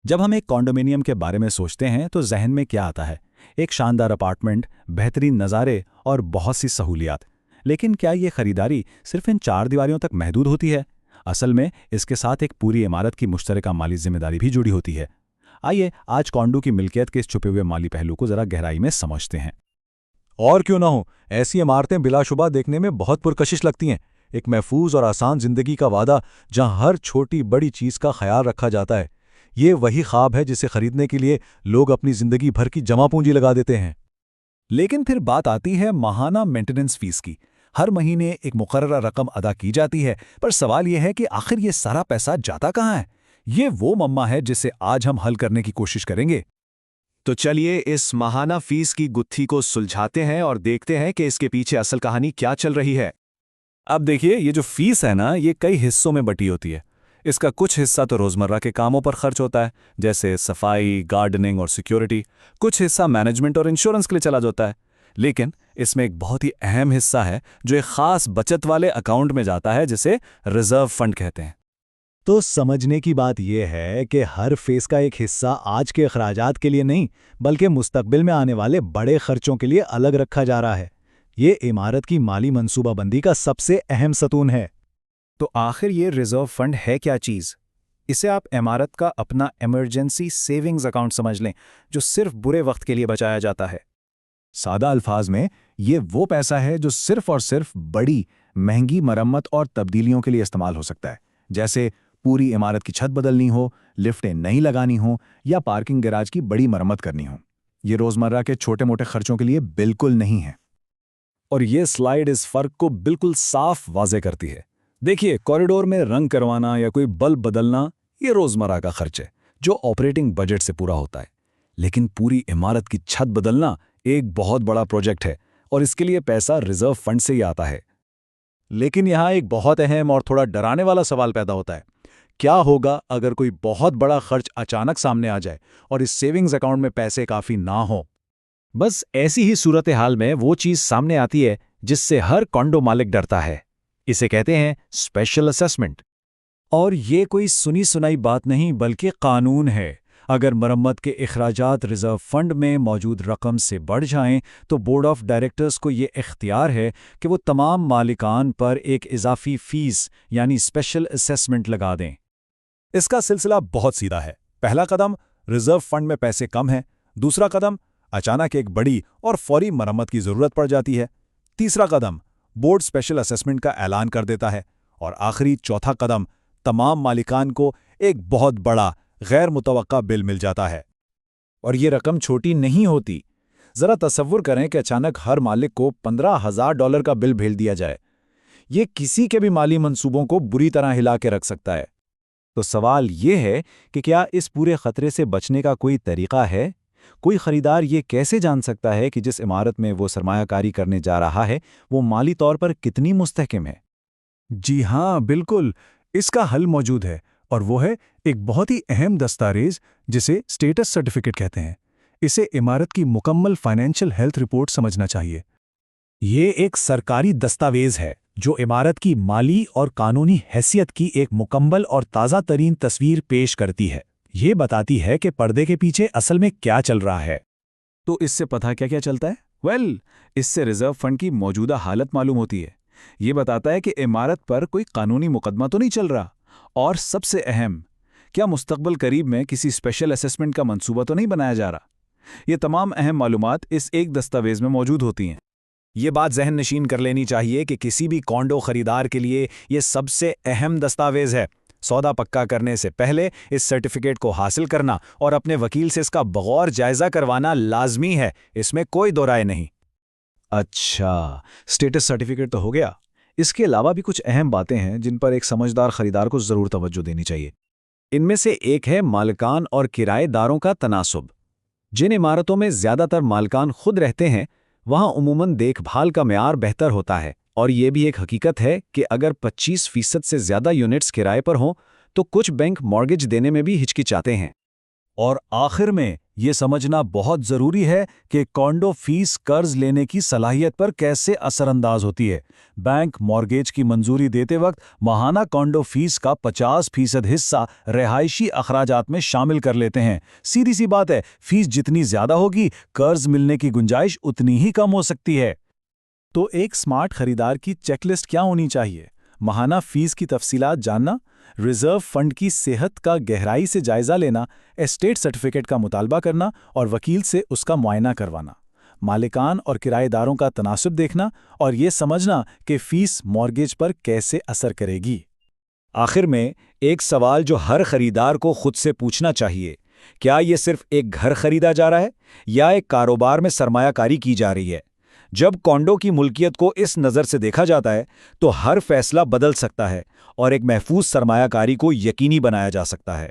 जब हम एक कॉन्डोमिनियम के बारे में सोचते हैं तो जहन में क्या आता है? एक शानदार अपार्टमेंट, बेहतरीन नज़ारे और बहुत सी सहूलियात। लेकिन क्या ये खरीदारी सिर्फ इन चार दीवारियों तक महदूद होती है? असल में इसके साथ एक पूरी इमारत की मुश्तरका माली जिम्मेदारी भी जुड़ी होती है। आइए आज कॉन्डो की मिल्कियत के इस छुपे हुए माली पहलू को जरा गहराई में समझते हैं। और क्यों ना हो, ऐसी इमारतें बिलाशुबा देखने में बहुत पुरकशिश लगती हैं। एक महफूज और आसान जिंदगी का वादा जहां हर छोटी बड़ी चीज का ख्याल रखा जाता है। ये वही ख्वाब है जिसे खरीदने के लिए लोग अपनी जिंदगी भर की जमा पूंजी लगा देते हैं। लेकिन फिर बात आती है माहाना मेंटेनेंस फीस की। हर महीने एक मुकर्ररा रकम अदा की जाती है, पर सवाल यह है कि आखिर ये सारा पैसा जाता कहाँ है? ये वो मम्मा है जिसे आज हम हल करने की कोशिश करेंगे। तो चलिए इस माहाना फीस की गुत्थी को सुलझाते हैं और देखते हैं कि इसके पीछे असल कहानी क्या चल रही है। अब देखिए, ये जो फीस है ना, ये कई हिस्सों में बटी होती है। इसका कुछ हिस्सा तो रोज़मर्रा के कामों पर खर्च होता है, जैसे सफाई, गार्डनिंग और सिक्योरिटी। कुछ हिस्सा मैनेजमेंट और इंश्योरेंस के लिए चला जाता है। लेकिन इसमें एक बहुत ही अहम हिस्सा है जो एक खास बचत वाले अकाउंट में जाता है, जिसे रिजर्व फंड कहते हैं। तो समझने की बात यह है कि हर फेस का एक हिस्सा आज के अखराजात के लिए नहीं, बल्कि मुस्तकबिल में आने वाले बड़े खर्चों के लिए अलग रखा जा रहा है। ये इमारत की माली मंसूबाबंदी का सबसे अहम सतून है। तो आखिर ये रिजर्व फंड है क्या चीज़? इसे आप इमारत का अपना इमरजेंसी सेविंग्स अकाउंट समझ लें, जो सिर्फ बुरे वक्त के लिए बचाया जाता है। सादा अल्फाज में, ये वो पैसा है जो सिर्फ और सिर्फ बड़ी महंगी मरम्मत और तब्दीलियों के लिए इस्तेमाल हो सकता है, जैसे पूरी इमारत की छत बदलनी हो, लिफ्टें नई लगानी हो या पार्किंग गैराज की बड़ी मरम्मत करनी हो। ये रोज़मर्रा के छोटे मोटे खर्चों के लिए बिल्कुल नहीं है। और ये स्लाइड इस फर्क को बिल्कुल साफ वाज़े करती है। देखिए, कॉरिडोर में रंग करवाना या कोई बल्ब बदलना, ये रोज़मर्रा का खर्च है जो ऑपरेटिंग बजट से पूरा होता है। लेकिन पूरी इमारत की छत बदलना एक बहुत बड़ा प्रोजेक्ट है, और इसके लिए पैसा रिजर्व फंड से ही आता है। लेकिन यहाँ एक बहुत अहम और थोड़ा डराने वाला सवाल पैदा होता है। क्या होगा अगर कोई बहुत बड़ा खर्च अचानक सामने आ जाए और इस सेविंग्स अकाउंट में पैसे काफ़ी ना हो? बस ऐसी ही सूरत हाल में वो चीज़ सामने आती है जिससे हर कॉन्डो मालिक डरता है। इसे कहते हैं स्पेशल असेसमेंट। और ये कोई सुनी सुनाई बात नहीं, बल्कि कानून है। अगर मरम्मत के इखराजात रिजर्व फंड में मौजूद रकम से बढ़ जाएं, तो बोर्ड ऑफ डायरेक्टर्स को ये इख्तियार है कि वो तमाम मालिकान पर एक इजाफी फीस यानी स्पेशल असेसमेंट लगा दें। इसका सिलसिला बहुत सीधा है। पहला कदम, रिजर्व फंड में पैसे कम हैं। दूसरा कदम, अचानक एक बड़ी और फौरी मरम्मत की ज़रूरत पड़ जाती है। तीसरा कदम, बोर्ड स्पेशल असेसमेंट का ऐलान कर देता है। और आखिरी चौथा कदम, तमाम मालिकान को एक बहुत बड़ा गैर मुतवक्का बिल मिल जाता है। और ये रकम छोटी नहीं होती। ज़रा तसव्वुर करें कि अचानक हर मालिक को $15,000 का बिल भेज दिया जाए। ये किसी के भी माली मंसूबों को बुरी तरह हिला के रख सकता है। तो सवाल ये है कि क्या इस पूरे खतरे से बचने का कोई तरीका है? कोई खरीदार ये कैसे जान सकता है कि जिस इमारत में वो सरमायाकारी करने जा रहा है वो माली तौर पर कितनी मुस्तहकम है? जी हाँ, बिल्कुल। इसका हल मौजूद है, और वो है एक बहुत ही अहम दस्तावेज जिसे स्टेटस सर्टिफिकेट कहते हैं। इसे इमारत की मुकम्मल फाइनेंशियल हेल्थ रिपोर्ट समझना चाहिए। ये एक सरकारी दस्तावेज है जो इमारत की माली और कानूनी हैसियत की एक मुकम्मल और ताज़ा तरीन तस्वीर पेश करती है। ये बताती है कि पर्दे के पीछे असल में क्या चल रहा है। तो इससे पता क्या क्या चलता है? इससे रिजर्व फंड की मौजूदा हालत मालूम होती है। ये बताता है कि इमारत पर कोई कानूनी मुकदमा तो नहीं चल रहा। और सबसे अहम, क्या मुस्तकबिल करीब में किसी स्पेशल असेसमेंट का मंसूबा तो नहीं बनाया जा रहा। ये तमाम अहम मालूमात इस एक दस्तावेज में मौजूद होती हैं। ये बात जहन नशीन कर लेनी चाहिए कि किसी भी कॉन्डो खरीदार के लिए ये सबसे अहम दस्तावेज है। सौदा पक्का करने से पहले इस सर्टिफिकेट को हासिल करना और अपने वकील से इसका बगौर जायजा करवाना लाजमी है। इसमें कोई दो राय नहीं। अच्छा, स्टेटस सर्टिफिकेट तो हो गया। इसके अलावा भी कुछ अहम बातें हैं जिन पर एक समझदार खरीदार को जरूर तवज्जो देनी चाहिए। इनमें से एक है मालिकान और किराएदारों का तनासुब। जिन इमारतों में ज्यादातर मालिकान खुद रहते हैं, वहां उमूमन देखभाल का मेयार बेहतर होता है। और ये भी एक हकीकत है कि अगर 25% से ज्यादा यूनिट्स किराए पर हों तो कुछ बैंक मॉर्गेज देने में भी हिचकिचाते हैं। और आखिर में یہ سمجھنا بہت ضروری ہے کہ کانڈو فیس قرض لینے کی صلاحیت پر کیسے اثر انداز ہوتی ہے۔ بینک مارگیج کی منظوری دیتے وقت ماہانہ کانڈو فیس کا 50% حصہ رہائشی اخراجات میں شامل کر لیتے ہیں۔ سیدھی سی بات ہے، فیس جتنی زیادہ ہوگی، قرض ملنے کی گنجائش اتنی ہی کم ہو سکتی ہے۔ تو ایک سمارٹ خریدار کی چیک لسٹ کیا ہونی چاہیے؟ ماہانہ فیس کی تفصیلات جاننا، ریزرو فنڈ کی صحت کا گہرائی سے جائزہ لینا، اسٹیٹ سرٹیفکیٹ کا مطالبہ کرنا اور وکیل سے اس کا معائنہ کروانا، مالکان اور کرایہ داروں کا تناسب دیکھنا اور یہ سمجھنا کہ فیس مارگیج پر کیسے اثر کرے گی۔ آخر میں ایک سوال جو ہر خریدار کو خود سے پوچھنا چاہیے، کیا یہ صرف ایک گھر خریدا جا رہا ہے یا ایک کاروبار میں سرمایہ کاری کی جا رہی ہے؟ جب کانڈو کی ملکیت کو اس نظر سے دیکھا جاتا ہے تو ہر فیصلہ بدل سکتا ہے اور ایک محفوظ سرمایہ کاری کو یقینی بنایا جا سکتا ہے۔